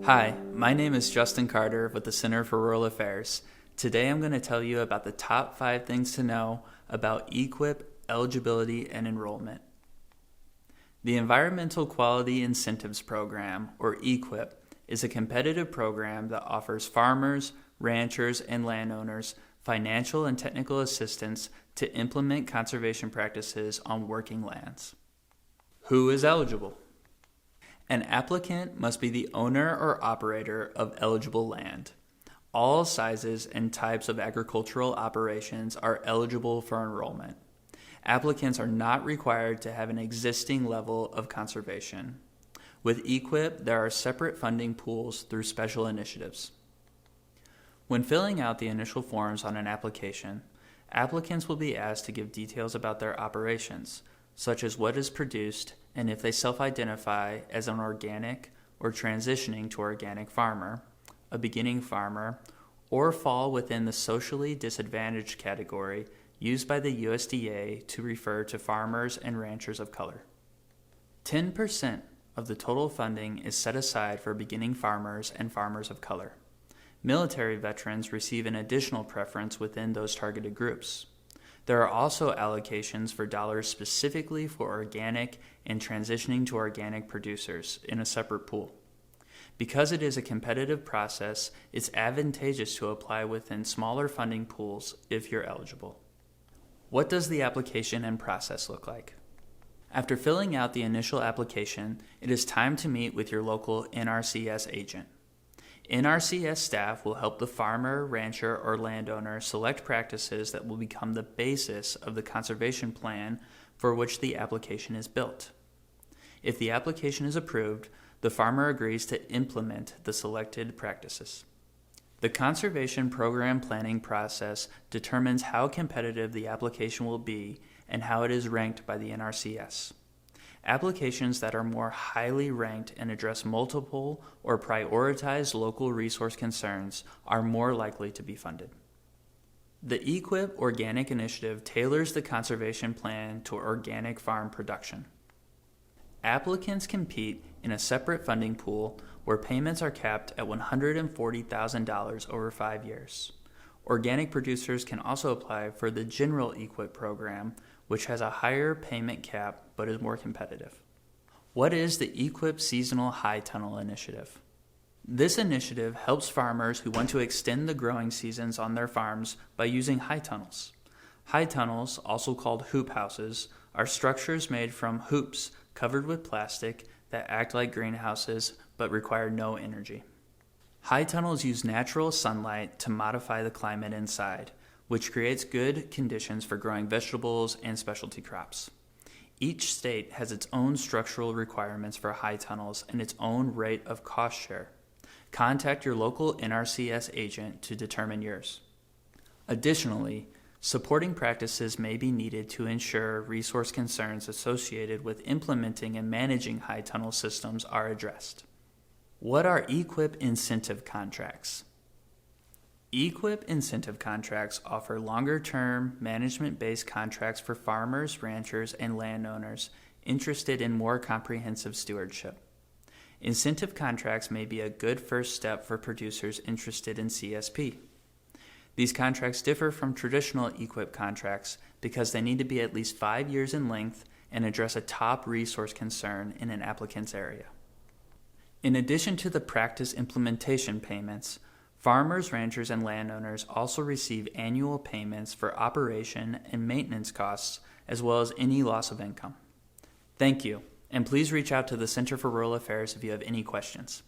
Hi, my name is Justin Carter with the Center for Rural Affairs. Today I'm going to tell you about the top 5 things to know about EQIP, eligibility, and enrollment. The Environmental Quality Incentives Program, or EQIP, is a competitive program that offers farmers, ranchers, and landowners financial and technical assistance to implement conservation practices on working lands. Who is eligible? An applicant must be the owner or operator of eligible land. All sizes and types of agricultural operations are eligible for enrollment. Applicants are not required to have an existing level of conservation. With EQIP, there are separate funding pools through special initiatives. When filling out the initial forms on an application, applicants will be asked to give details about their operations, such as what is produced and if they self-identify as an organic or transitioning to organic farmer, a beginning farmer, or fall within the socially disadvantaged category used by the USDA to refer to farmers and ranchers of color. 10% of the total funding is set aside for beginning farmers and farmers of color. Military veterans receive an additional preference within those targeted groups. There are also allocations for dollars specifically for organic and transitioning to organic producers in a separate pool. Because it is a competitive process, it's advantageous to apply within smaller funding pools if you're eligible. What does the application and process look like? After filling out the initial application, it is time to meet with your local NRCS agent. NRCS staff will help the farmer, rancher, or landowner select practices that will become the basis of the conservation plan for which the application is built. If the application is approved, the farmer agrees to implement the selected practices. The conservation program planning process determines how competitive the application will be and how it is ranked by the NRCS. Applications that are more highly ranked and address multiple or prioritized local resource concerns are more likely to be funded. The EQIP Organic Initiative tailors the conservation plan to organic farm production. Applicants compete in a separate funding pool where payments are capped at $140,000 over 5 years. Organic producers can also apply for the General EQIP program, which has a higher payment cap but is more competitive. What is the EQIP Seasonal High Tunnel Initiative? This initiative helps farmers who want to extend the growing seasons on their farms by using high tunnels. High tunnels, also called hoop houses, are structures made from hoops covered with plastic that act like greenhouses but require no energy. High tunnels use natural sunlight to modify the climate inside, which creates good conditions for growing vegetables and specialty crops. Each state has its own structural requirements for high tunnels and its own rate of cost share. Contact your local NRCS agent to determine yours. Additionally, supporting practices may be needed to ensure resource concerns associated with implementing and managing high tunnel systems are addressed. What are EQIP incentive contracts? EQIP incentive contracts offer longer-term, management-based contracts for farmers, ranchers, and landowners interested in more comprehensive stewardship. Incentive contracts may be a good first step for producers interested in CSP. These contracts differ from traditional EQIP contracts because they need to be at least 5 years in length and address a top resource concern in an applicant's area. In addition to the practice implementation payments, farmers, ranchers, and landowners also receive annual payments for operation and maintenance costs, as well as any loss of income. Thank you, and please reach out to the Center for Rural Affairs if you have any questions.